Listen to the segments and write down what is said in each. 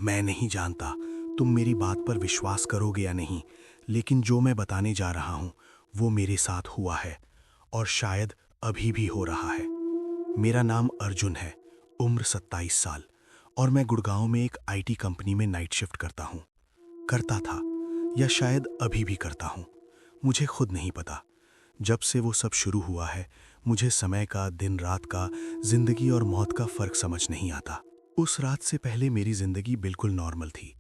मैं नहीं जानता तुम मेरी बात पर विश्वास करोगे या नहीं, लेकिन जो मैं बताने जा रहा हूँ वो मेरे साथ हुआ है और शायद अभी भी हो रहा है। मेरा नाम अर्जुन है, उम्र 27 साल, और मैं गुड़गांव में एक आईटी कंपनी में नाइट शिफ्ट करता हूँ। करता था, या शायद अभी भी करता हूँ, मुझे खुद नहीं पता। जब से वो सब शुरू हुआ है, मुझे समय का, दिन रात का, जिंदगी और मौत का फर्क समझ नहीं आता। उस रात से पहले मेरी जिंदगी बिल्कुल नॉर्मल थी।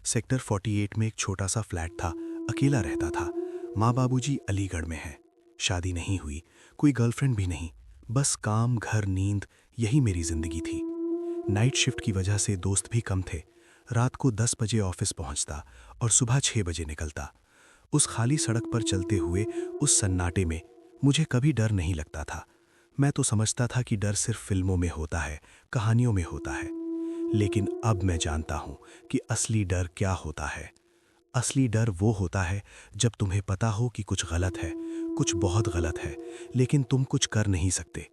सेक्टर 48 में एक छोटा सा फ्लैट था, अकेला रहता था। माँ बाबूजी अलीगढ़ में हैं। शादी नहीं हुई, कोई गर्लफ्रेंड भी नहीं, बस काम, घर, नींद, यही मेरी जिंदगी थी। नाइट शिफ्ट की वजह से दोस्त भी कम थे। रात को 10 बजे ऑफिस पहुंचता और सुबह 6 बजे निकलता। उस खाली सड़क पर चलते हुए, उस सन्नाटे में मुझे कभी डर नहीं लगता था। मैं तो समझता था कि डर सिर्फ फिल्मों में होता है, कहानियों में होता है। लेकिन अब मैं जानता हूं कि असली डर क्या होता है। असली डर वो होता है जब तुम्हें पता हो कि कुछ गलत है, कुछ बहुत गलत है, लेकिन तुम कुछ कर नहीं सकते।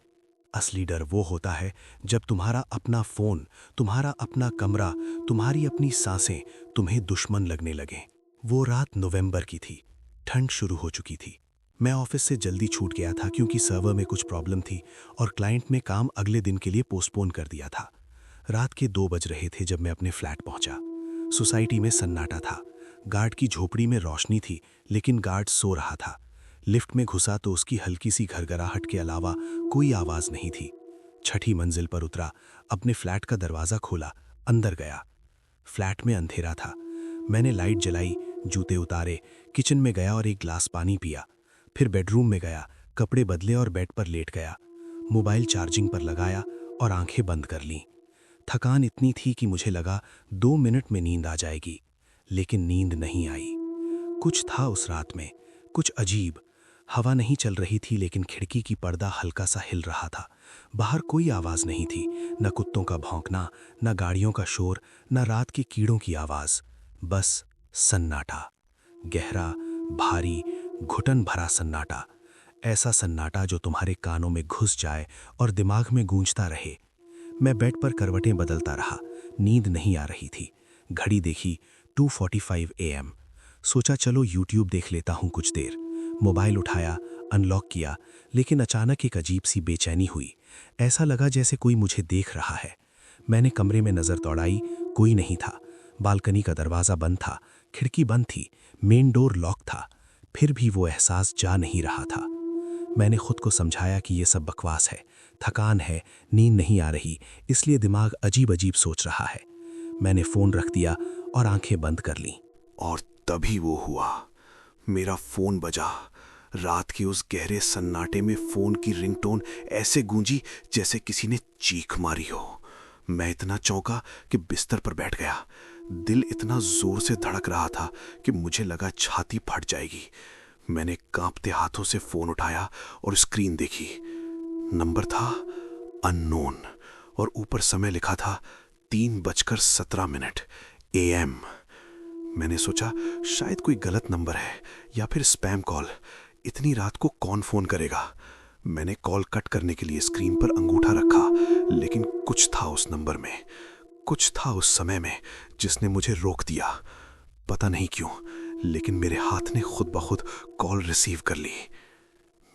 असली डर वो होता है जब तुम्हारा अपना फोन, तुम्हारा अपना कमरा, तुम्हारी अपनी सांसें तुम्हें दुश्मन लगने लगे। वो रात नवंबर की थी। ठंड शुरू हो चुकी थी। मैं ऑफिस से जल्दी छूट गया था क्योंकि सर्वर में कुछ प्रॉब्लम थी और क्लाइंट ने काम अगले दिन के लिए पोस्टपोन कर दिया था। रात के 2 बज रहे थे जब मैं अपने फ्लैट पहुंचा। सोसाइटी में सन्नाटा था। गार्ड की झोपड़ी में रोशनी थी, लेकिन गार्ड सो रहा था। लिफ्ट में घुसा तो उसकी हल्की सी घरघराहट के अलावा कोई आवाज नहीं थी। छठी मंजिल पर उतरा, अपने फ्लैट का दरवाजा खोला, अंदर गया। फ्लैट में अंधेरा था। मैंने लाइट जलाई, जूते उतारे, किचन में गया और एक ग्लास पानी पिया। फिर बेडरूम में गया, कपड़े बदले और बेड पर लेट गया। मोबाइल चार्जिंग पर लगाया और आंखें बंद कर लीं। थकान इतनी थी कि मुझे लगा 2 मिनट में नींद आ जाएगी, लेकिन नींद नहीं आई। कुछ था उस रात में, कुछ अजीब। हवा नहीं चल रही थी, लेकिन खिड़की की पर्दा हल्का सा हिल रहा था। बाहर कोई आवाज नहीं थी, न कुत्तों का भौंकना, न गाड़ियों का शोर, न रात के कीड़ों की आवाज। बस सन्नाटा, गहरा, भारी, घुटन भरा सन्नाटा। ऐसा सन्नाटा जो तुम्हारे कानों में घुस जाए और दिमाग में गूंजता रहे। मैं बेड पर करवटें बदलता रहा। नींद नहीं आ रही थी। घड़ी देखी, 2:45 AM। सोचा चलो यूट्यूब देख लेता हूँ कुछ देर। मोबाइल उठाया, अनलॉक किया, लेकिन अचानक एक अजीब सी बेचैनी हुई। ऐसा लगा जैसे कोई मुझे देख रहा है। मैंने कमरे में नजर दौड़ाई, कोई नहीं था। बालकनी का दरवाजा बंद था, खिड़की बंद थी, मेन डोर लॉक था। फिर भी वो एहसास जा नहीं रहा था। मैंने खुद को समझाया कि ये सब बकवास है, थकान है, नींद नहीं आ रही, इसलिए दिमाग अजीब अजीब सोच रहा है। मैंने फोन रख दिया और आंखें बंद कर लीं। और तभी वो हुआ। मेरा फोन बजा। रात के उस गहरे सन्नाटे में फोन की रिंगटोन ऐसे गूंजी जैसे किसी ने चीख मारी हो। मैं इतना चौंका कि बिस्तर पर बैठ गया। दिल इतना जोर से धड़क रहा था कि मुझे लगा छाती फट जाएगी। मैंने कांपते हाथों से फोन उठाया और स्क्रीन देखी। नंबर था अननोन और ऊपर समय लिखा था 3:17 AM। मैंने सोचा शायद कोई गलत नंबर है या फिर स्पैम कॉल। इतनी रात को कौन फोन करेगा। मैंने कॉल कट करने के लिए स्क्रीन पर अंगूठा रखा, लेकिन कुछ था उस नंबर में, कुछ था उस समय में जिसने मुझे रोक दिया। पता नहीं क्यों, लेकिन मेरे हाथ ने खुद ब खुद कॉल रिसीव कर ली।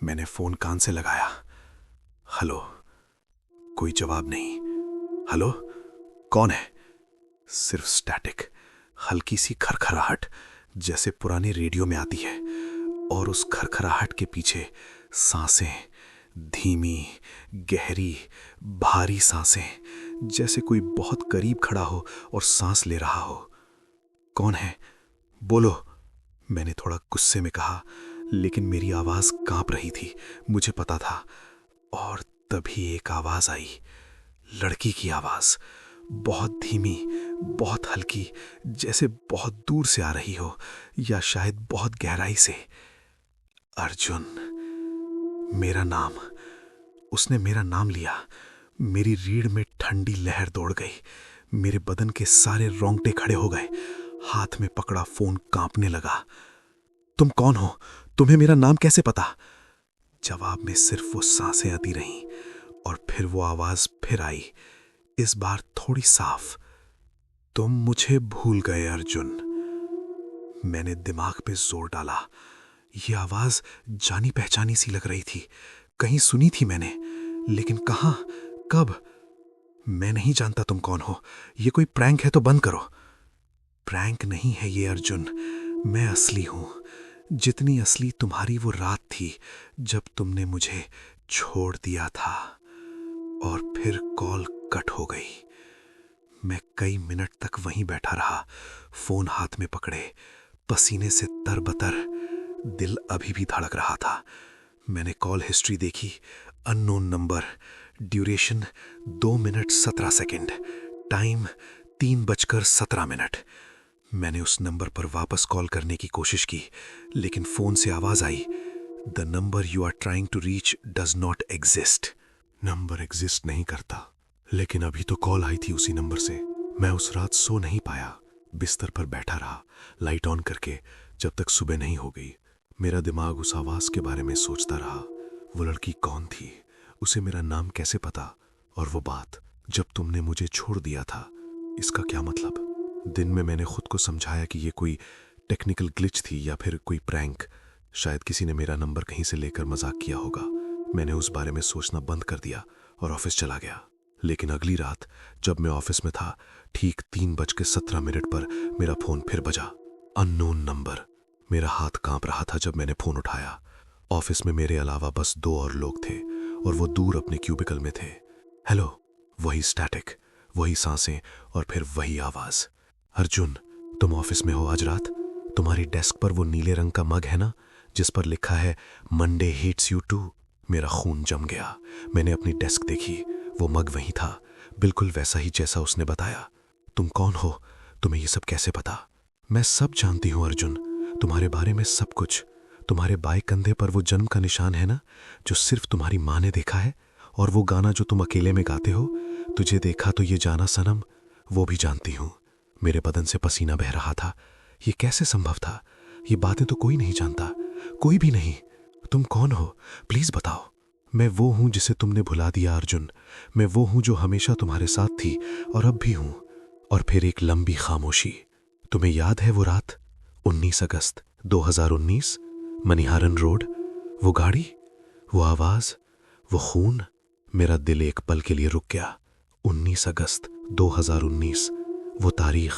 मैंने फोन कान से लगाया। हेलो। कोई जवाब नहीं। हेलो, कौन है? सिर्फ स्टैटिक, हल्की सी खरखराहट जैसे पुराने रेडियो में आती है। और उस खरखराहट के पीछे सांसें, धीमी, गहरी, भारी सांसें, जैसे कोई बहुत करीब खड़ा हो और सांस ले रहा हो। कौन है? बोलो, मैंने थोड़ा गुस्से में कहा, लेकिन मेरी आवाज कांप रही थी, मुझे पता था। और तभी एक आवाज आई, लड़की की आवाज, बहुत धीमी, बहुत हल्की, जैसे बहुत दूर से आ रही हो या शायद बहुत गहराई से। अर्जुन, मेरा नाम। उसने मेरा नाम लिया। मेरी रीढ़ में ठंडी लहर दौड़ गई। मेरे बदन के सारे रोंगटे खड़े हो गए। हाथ में पकड़ा फोन कांपने लगा। तुम कौन हो? तुम्हें मेरा नाम कैसे पता? जवाब में सिर्फ वो सांसें आती रहीं और फिर वो आवाज फिर आई, इस बार थोड़ी साफ। तुम मुझे भूल गए अर्जुन। मैंने दिमाग पे जोर डाला। ये आवाज जानी पहचानी सी लग रही थी। कहीं सुनी थी मैंने, लेकिन कहां, कब? मैं नहीं जानता तुम कौन हो। ये कोई प्रैंक है तो बंद करो। प्रैंक नहीं है ये अर्जुन, मैं असली हूं। जितनी असली तुम्हारी वो रात थी जब तुमने मुझे छोड़ दिया था और फिर कॉल कट हो गई। मैं कई मिनट तक वहीं बैठा रहा, फोन हाथ में पकड़े, पसीने से तरबतर। दिल अभी भी धड़क रहा था। मैंने कॉल हिस्ट्री देखी। Unknown number, duration 2 minute 17 second, time 3:17। मैंने उस नंबर पर वापस कॉल करने की कोशिश की, लेकिन फोन से आवाज आई, the number you are trying to reach does not exist. Number exist नहीं करता, लेकिन अभी तो कॉल आई थी उसी नंबर से। मैं उस रात सो नहीं पाया, बिस्तर पर बैठा रहा लाइट ऑन करके जब तक सुबह नहीं हो गई। मेरा दिमाग उस आवाज के बारे में सोचता रहा। वो लड़की कौन थी, उसे मेरा नाम कैसे पता, और वो बात जब तुमने मुझे छोड़ दिया था, इसका क्या मतलब? दिन में मैंने खुद को समझाया कि ये कोई टेक्निकल ग्लिच थी या फिर कोई प्रैंक। शायद किसी ने मेरा नंबर कहीं से लेकर मजाक किया होगा। मैंने उस बारे में सोचना बंद कर दिया और ऑफिस चला गया। लेकिन अगली रात जब मैं ऑफिस में था, ठीक 3:17 पर मेरा फोन फिर बजा। Unknown number. मेरा हाथ कांप रहा था जब मैंने फोन उठाया। ऑफिस में मेरे अलावा बस 2 और लोग थे और वो दूर अपने क्यूबिकल में थे। हेलो। वही स्टैटिक, वही सांसें और फिर वही आवाज। अर्जुन, तुम ऑफिस में हो आज रात? तुम्हारी डेस्क पर वो नीले रंग का मग है ना, जिस पर लिखा है मंडे हेट्स यू टू? मेरा खून जम गया। मैंने अपनी डेस्क देखी, वो मग वही था, बिल्कुल वैसा ही जैसा उसने बताया। तुम कौन हो? तुम्हें ये सब कैसे पता? मैं सब जानती हूं अर्जुन, तुम्हारे बारे में सब कुछ। तुम्हारे बाएं कंधे पर वो जन्म का निशान है ना, जो सिर्फ तुम्हारी माँ ने देखा है। और वो गाना जो तुम अकेले में गाते हो, तुझे देखा तो ये जाना सनम, वो भी जानती हूं। मेरे बदन से पसीना बह रहा था। ये कैसे संभव था? ये बातें तो कोई नहीं जानता, कोई भी नहीं। तुम कौन हो, प्लीज बताओ। मैं वो हूं जिसे तुमने भुला दिया अर्जुन। मैं वो हूं जो हमेशा तुम्हारे साथ थी और अब भी हूं। और फिर एक लंबी खामोशी। तुम्हें याद है वो रात, 19 अगस्त 2019, मनिहारन रोड? वो गाड़ी, वो आवाज, वो खून। मेरा दिल एक पल के लिए रुक गया। 19 अगस्त 2019, वो तारीख,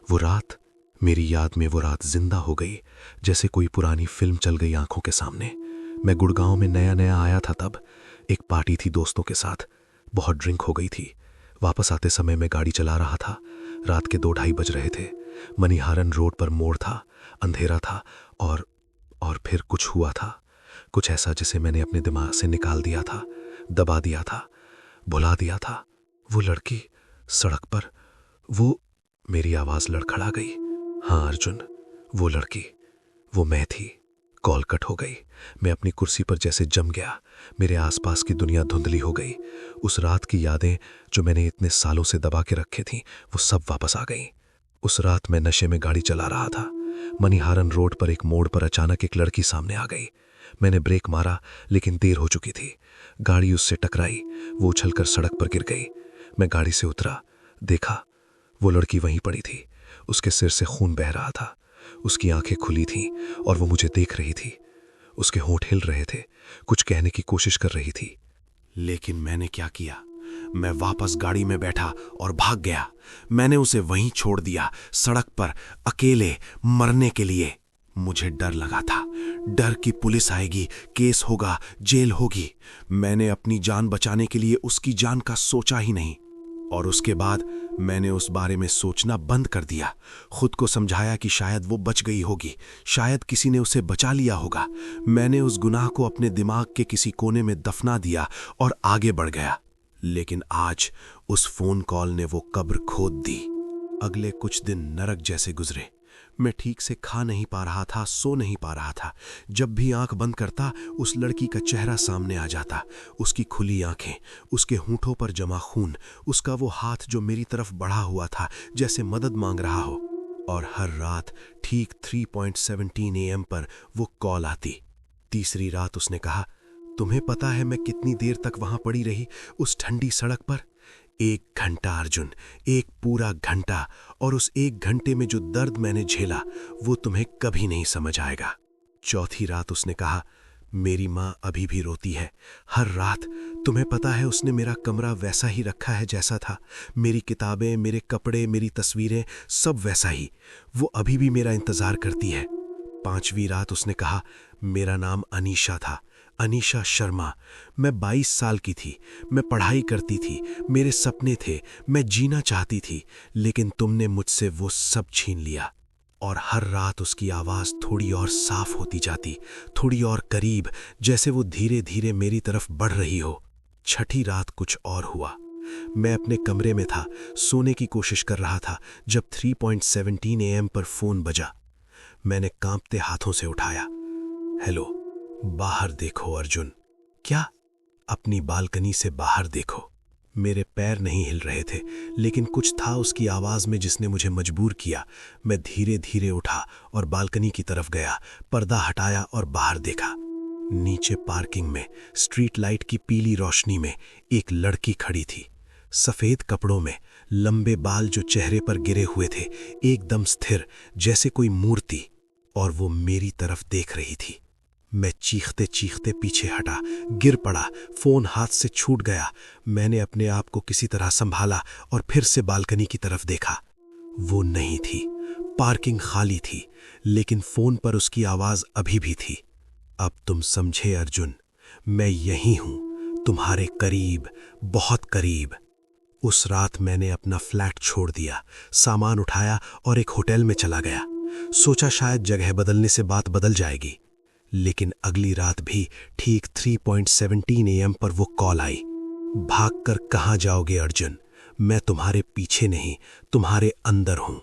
वो रात। मेरी याद में वो रात जिंदा हो गई, जैसे कोई पुरानी फिल्म चल गई आंखों के सामने। मैं गुड़गांव में नया नया आया था तब। एक पार्टी थी दोस्तों के साथ, बहुत ड्रिंक हो गई थी। वापस आते समय मैं गाड़ी चला रहा था। रात के 2-2:30 बज रहे थे। मनिहारन रोड पर मोड़ था, अंधेरा था और फिर कुछ हुआ था। कुछ ऐसा जिसे मैंने अपने दिमाग से निकाल दिया था, दबा दिया था, भुला दिया था। वो लड़की सड़क पर, वो। मेरी आवाज लड़खड़ा गई। हाँ अर्जुन, वो लड़की, वो मैं थी। कॉल कट हो गई। मैं अपनी कुर्सी पर जैसे जम गया। मेरे आसपास की दुनिया धुंधली हो गई। उस रात की यादें जो मैंने इतने सालों से दबा के रखी थी, वो सब वापस आ गई। उस रात मैं नशे में गाड़ी चला रहा था। मनिहारन रोड पर एक मोड़ पर अचानक एक लड़की सामने आ गई। मैंने ब्रेक मारा, लेकिन देर हो चुकी थी। गाड़ी उससे टकराई, वो उछलकर सड़क पर गिर गई। मैं गाड़ी से उतरा, देखा वो लड़की वहीं पड़ी थी। उसके सिर से खून बह रहा था। उसकी आंखें खुली थीं और वो मुझे देख रही थी। उसके होंठ हिल रहे थे, कुछ कहने की कोशिश कर रही थी। लेकिन मैंने क्या किया? मैं वापस गाड़ी में बैठा और भाग गया। मैंने उसे वहीं छोड़ दिया, सड़क पर, अकेले, मरने के लिए। मुझे डर लगा था, डर कि पुलिस आएगी, केस होगा, जेल होगी। मैंने अपनी जान बचाने के लिए उसकी जान का सोचा ही नहीं। और उसके बाद मैंने उस बारे में सोचना बंद कर दिया। खुद को समझाया कि शायद वो बच गई होगी, शायद किसी ने उसे बचा लिया होगा। मैंने उस गुनाह को अपने दिमाग के किसी कोने में दफना दिया और आगे बढ़ गया। लेकिन आज उस फोन कॉल ने वो कब्र खोद दी। अगले कुछ दिन नरक जैसे गुजरे। मैं ठीक से खा नहीं पा रहा था, सो नहीं पा रहा था। जब भी आंख बंद करता, उस लड़की का चेहरा सामने आ जाता। उसकी खुली आंखें, उसके होंठों पर जमा खून, उसका वो हाथ जो मेरी तरफ बढ़ा हुआ था, जैसे मदद मांग रहा हो। और हर रात ठीक 3:17 AM पर वो कॉल आती। तीसरी रात उसने कहा, तुम्हें पता है मैं कितनी देर तक वहां पड़ी रही, उस ठंडी सड़क पर? 1 घंटा अर्जुन, एक पूरा घंटा। और उस 1 घंटे में जो दर्द मैंने झेला वो तुम्हें कभी नहीं समझ आएगा। चौथी रात उसने कहा, मेरी माँ अभी भी रोती है। हर रात तुम्हें पता है उसने मेरा कमरा वैसा ही रखा है जैसा था। मेरी किताबें, मेरे कपड़े, मेरी तस्वीरें, सब वैसा ही। वो अभी भी मेरा इंतज़ार करती है। 5वीं रात उसने कहा, मेरा नाम अनीशा था, अनीशा शर्मा। मैं 22 साल की थी। मैं पढ़ाई करती थी, मेरे सपने थे, मैं जीना चाहती थी, लेकिन तुमने मुझसे वो सब छीन लिया। और हर रात उसकी आवाज़ थोड़ी और साफ होती जाती, थोड़ी और करीब, जैसे वो धीरे धीरे मेरी तरफ बढ़ रही हो। 6ठी रात कुछ और हुआ। मैं अपने कमरे में था, सोने की कोशिश कर रहा था, जब 3:17 AM पर फ़ोन बजा। मैंने कांपते हाथों से उठाया। हेलो, बाहर देखो अर्जुन। क्या? अपनी बालकनी से बाहर देखो। मेरे पैर नहीं हिल रहे थे, लेकिन कुछ था उसकी आवाज़ में जिसने मुझे मजबूर किया। मैं धीरे धीरे उठा और बालकनी की तरफ गया, पर्दा हटाया और बाहर देखा। नीचे पार्किंग में स्ट्रीट लाइट की पीली रोशनी में एक लड़की खड़ी थी, सफ़ेद कपड़ों में, लंबे बाल जो चेहरे पर गिरे हुए थे, एकदम स्थिर जैसे कोई मूर्ति। और वो मेरी तरफ देख रही थी। मैं चीखते चीखते पीछे हटा, गिर पड़ा, फोन हाथ से छूट गया। मैंने अपने आप को किसी तरह संभाला और फिर से बालकनी की तरफ देखा। वो नहीं थी, पार्किंग खाली थी, लेकिन फोन पर उसकी आवाज अभी भी थी। अब तुम समझे अर्जुन, मैं यही हूं, तुम्हारे करीब, बहुत करीब। उस रात मैंने अपना फ्लैट छोड़ दिया, सामान उठाया और एक होटल में चला गया। सोचा शायद जगह बदलने से बात बदल जाएगी। लेकिन अगली रात भी ठीक 3:17 AM पर वो कॉल आई। भागकर कहाँ जाओगे अर्जुन? मैं तुम्हारे पीछे नहीं, तुम्हारे अंदर हूं।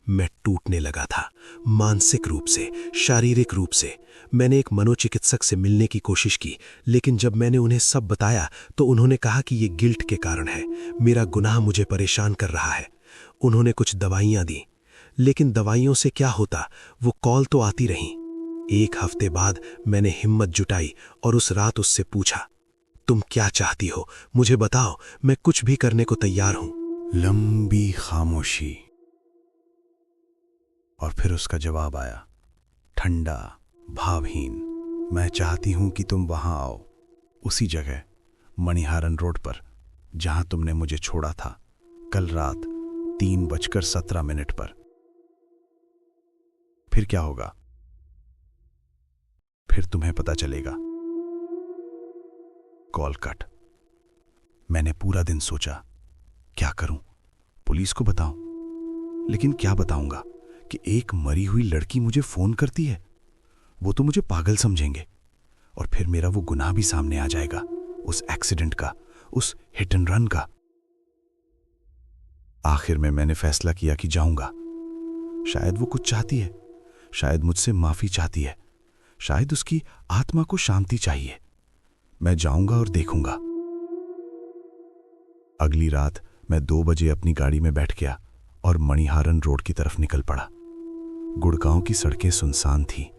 मैं टूटने लगा था, मानसिक रूप से, शारीरिक रूप से। मैंने एक मनोचिकित्सक से मिलने की कोशिश की, लेकिन जब मैंने उन्हें सब बताया तो उन्होंने कहा कि ये गिल्ट के कारण है, मेरा गुनाह मुझे परेशान कर रहा है। उन्होंने कुछ दवाइयां दी, लेकिन दवाइयों से क्या होता, वो कॉल तो आती रही। 1 हफ्ते बाद मैंने हिम्मत जुटाई और उस रात उससे पूछा, तुम क्या चाहती हो? मुझे बताओ, मैं कुछ भी करने को तैयार हूं। लंबी खामोशी, और फिर उसका जवाब आया, ठंडा, भावहीन। मैं चाहती हूं कि तुम वहां आओ, उसी जगह, मणिहारन रोड पर, जहां तुमने मुझे छोड़ा था, कल रात 3:17 पर। फिर क्या होगा? फिर तुम्हें पता चलेगा। Call cut. मैंने पूरा दिन सोचा, क्या करूं? पुलिस को बताऊं? लेकिन क्या बताऊंगा कि एक मरी हुई लड़की मुझे फोन करती है? वो तो मुझे पागल समझेंगे, और फिर मेरा वो गुनाह भी सामने आ जाएगा, उस एक्सीडेंट का, उस हिट एंड रन का। आखिर में मैंने फैसला किया कि जाऊंगा। शायद वो कुछ चाहती है, शायद मुझसे माफी चाहती है, शायद उसकी आत्मा को शांति चाहिए। मैं जाऊंगा और देखूंगा। अगली रात मैं 2 बजे अपनी गाड़ी में बैठ गया और मणिहारन रोड की तरफ निकल पड़ा। गुड़गांव की सड़कें सुनसान थी,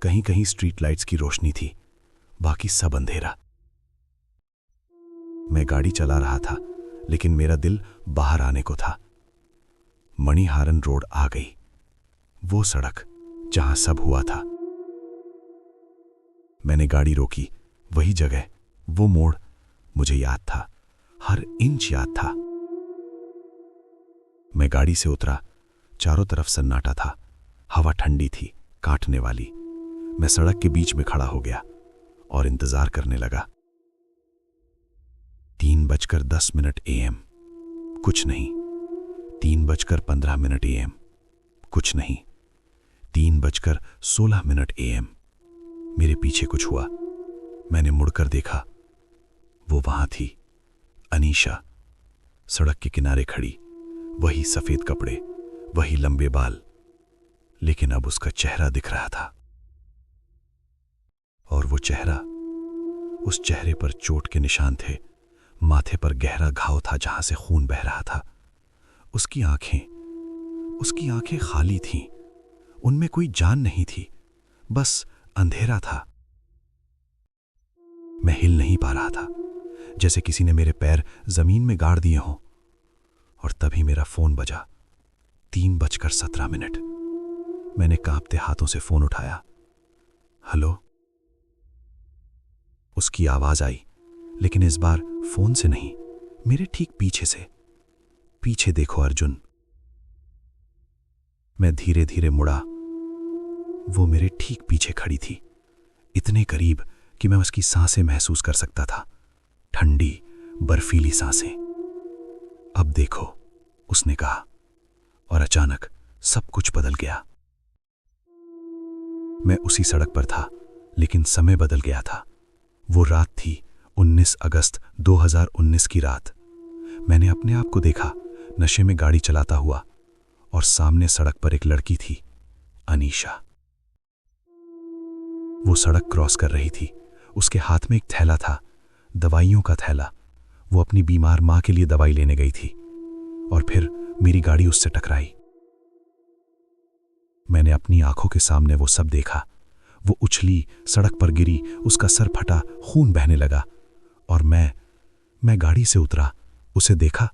कहीं कहीं स्ट्रीट लाइट्स की रोशनी थी, बाकी सब अंधेरा। मैं गाड़ी चला रहा था, लेकिन मेरा दिल बाहर आने को था। मणिहारन रोड आ गई, वो सड़क जहां सब हुआ था। मैंने गाड़ी रोकी, वही जगह, वो मोड़, मुझे याद था, हर इंच याद था। मैं गाड़ी से उतरा, चारों तरफ सन्नाटा था, हवा ठंडी थी, काटने वाली। मैं सड़क के बीच में खड़ा हो गया और इंतजार करने लगा। 3:10 AM, कुछ नहीं। 3:15 AM, कुछ नहीं। 3:16 AM, मेरे पीछे कुछ हुआ। मैंने मुड़कर देखा, वो वहां थी, अनीशा, सड़क के किनारे खड़ी, वही सफेद कपड़े, वही लंबे बाल, लेकिन अब उसका चेहरा दिख रहा था। और वो चेहरा, उस चेहरे पर चोट के निशान थे, माथे पर गहरा घाव था जहां से खून बह रहा था। उसकी आंखें खाली थीं, उनमें कोई जान नहीं थी, बस अंधेरा था। मैं हिल नहीं पा रहा था, जैसे किसी ने मेरे पैर जमीन में गाड़ दिए हों। और तभी मेरा फोन बजा। 3:17। मैंने कांपते हाथों से फोन उठाया। हेलो। उसकी आवाज आई, लेकिन इस बार फोन से नहीं, मेरे ठीक पीछे से। पीछे देखो अर्जुन। मैं धीरे धीरे मुड़ा। वो मेरे ठीक पीछे खड़ी थी, इतने करीब कि मैं उसकी सांसें महसूस कर सकता था, ठंडी बर्फीली सांसें। अब देखो, उसने कहा, और अचानक सब कुछ बदल गया। मैं उसी सड़क पर था, लेकिन समय बदल गया था। वो रात थी 19 अगस्त 2019 की रात। मैंने अपने आप को देखा नशे में गाड़ी चलाता हुआ, और सामने सड़क पर एक लड़की थी, अनीशा। वो सड़क क्रॉस कर रही थी। उसके हाथ में एक थैला था, दवाइयों का थैला। वो अपनी बीमार मां के लिए दवाई लेने गई थी, और फिर मेरी गाड़ी उससे टकराई। मैंने अपनी आंखों के सामने वो सब देखा। वो उछली, सड़क पर गिरी, उसका सर फटा, खून बहने लगा, और मैं गाड़ी से उतरा, उसे देखा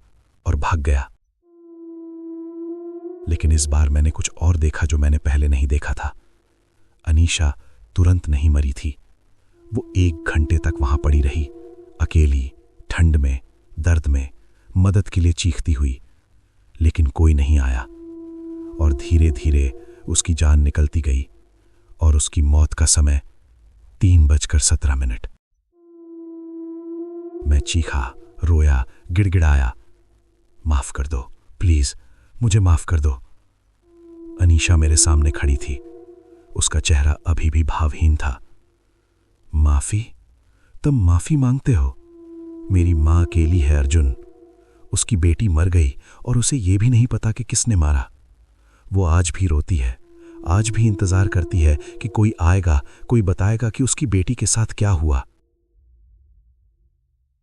और भाग गया। लेकिन इस बार मैंने कुछ और देखा जो मैंने पहले नहीं देखा था। अनीशा तुरंत नहीं मरी थी। वो 1 घंटे तक वहां पड़ी रही, अकेली, ठंड में, दर्द में, मदद के लिए चीखती हुई, लेकिन कोई नहीं आया। और धीरे धीरे उसकी जान निकलती गई, और उसकी मौत का समय 3:17। मैं चीखा, रोया, गिड़गिड़ाया, माफ कर दो, प्लीज मुझे माफ कर दो। अनीशा मेरे सामने खड़ी थी। उसका चेहरा अभी भी भावहीन था। माफी? तुम माफी मांगते हो? मेरी मां अकेली है अर्जुन। उसकी बेटी मर गई, और उसे यह भी नहीं पता कि किसने मारा। वो आज भी रोती है, आज भी इंतजार करती है कि कोई आएगा, कोई बताएगा कि उसकी बेटी के साथ क्या हुआ।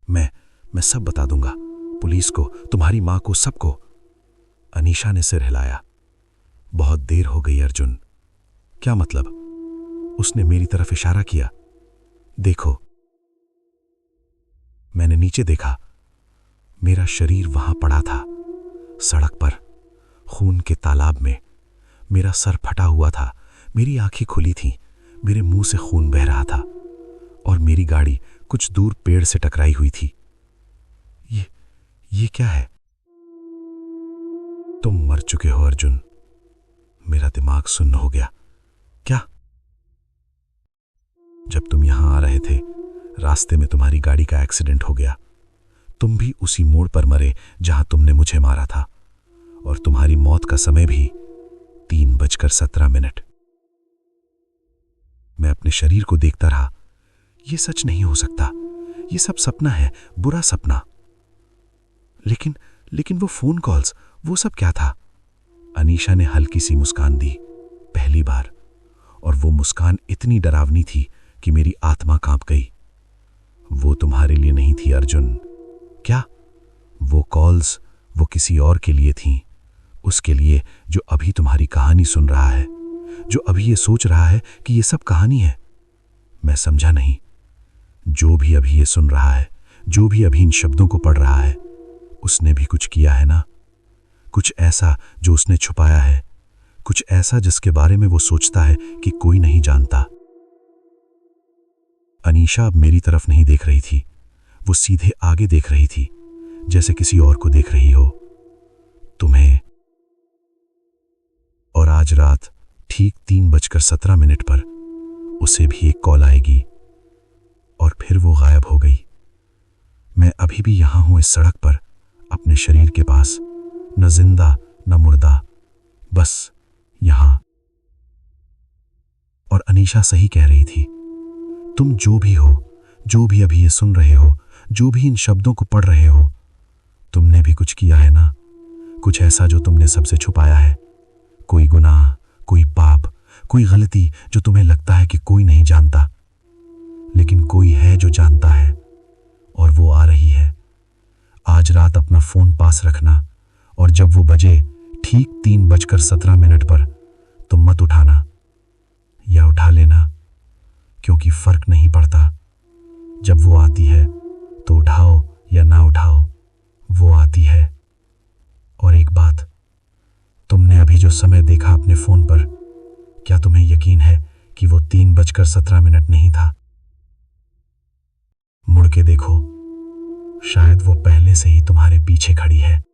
मैं सब बता दूंगा, पुलिस को, तुम्हारी मां को, सबको। अनीशा ने सिर हिलाया। बहुत देर हो गई अर्जुन। क्या मतलब? उसने मेरी तरफ इशारा किया। देखो। मैंने नीचे देखा। मेरा शरीर वहां पड़ा था, सड़क पर, खून के तालाब में। मेरा सर फटा हुआ था, मेरी आंखें खुली थीं, मेरे मुंह से खून बह रहा था, और मेरी गाड़ी कुछ दूर पेड़ से टकराई हुई थी। ये क्या है? तुम मर चुके हो अर्जुन। मेरा दिमाग सुन्न हो गया। क्या? जब तुम यहां आ रहे थे, रास्ते में तुम्हारी गाड़ी का एक्सीडेंट हो गया। तुम भी उसी मोड़ पर मरे जहां तुमने मुझे मारा था, और तुम्हारी मौत का समय भी 3:17। मैं अपने शरीर को देखता रहा। यह सच नहीं हो सकता, यह सब सपना है, बुरा सपना। लेकिन वो फोन कॉल्स, वो सब क्या था? अनीशा ने हल्की सी मुस्कान दी, पहली बार, और वो मुस्कान इतनी डरावनी थी कि मेरी आत्मा कांप गई। वो तुम्हारे लिए नहीं थी अर्जुन। क्या? वो कॉल्स, वो किसी और के लिए थीं। उसके लिए जो अभी तुम्हारी कहानी सुन रहा है, जो अभी ये सोच रहा है कि ये सब कहानी है। मैं समझा नहीं। जो भी अभी ये सुन रहा है, जो भी अभी इन शब्दों को पढ़ रहा है, उसने भी कुछ किया है ना? कुछ ऐसा जो उसने छुपाया है, कुछ ऐसा जिसके बारे में वो सोचता है कि कोई नहीं जानता। अनीशा अब मेरी तरफ नहीं देख रही थी। वो सीधे आगे देख रही थी, जैसे किसी और को देख रही हो, तुम्हें। और आज रात ठीक 3:17 पर उसे भी एक कॉल आएगी, और फिर वो गायब हो गई। मैं अभी भी यहां हूं, इस सड़क पर, अपने शरीर के पास, न जिंदा न मुर्दा, बस यहां। और अनीशा सही कह रही थी। तुम जो भी हो, जो भी अभी ये सुन रहे हो, जो भी इन शब्दों को पढ़ रहे हो, तुमने भी कुछ किया है ना? कुछ ऐसा जो तुमने सबसे छुपाया है। कोई गुनाह, कोई पाप, कोई गलती जो तुम्हें लगता है कि कोई नहीं जानता, लेकिन कोई है जो जानता है, और वो आ रही है। आज रात अपना फोन पास रखना, और जब वो बजे ठीक 3:17 पर, तुम मत उठाना, या उठा लेना, क्योंकि फर्क नहीं पड़ता। जब वो आती है तो उठाओ या ना उठाओ, वो आती है। और एक बात, तुमने अभी जो समय देखा अपने फोन पर, क्या तुम्हें यकीन है कि वो 3:17 नहीं था? मुड़ के देखो, शायद वो पहले से ही तुम्हारे पीछे खड़ी है।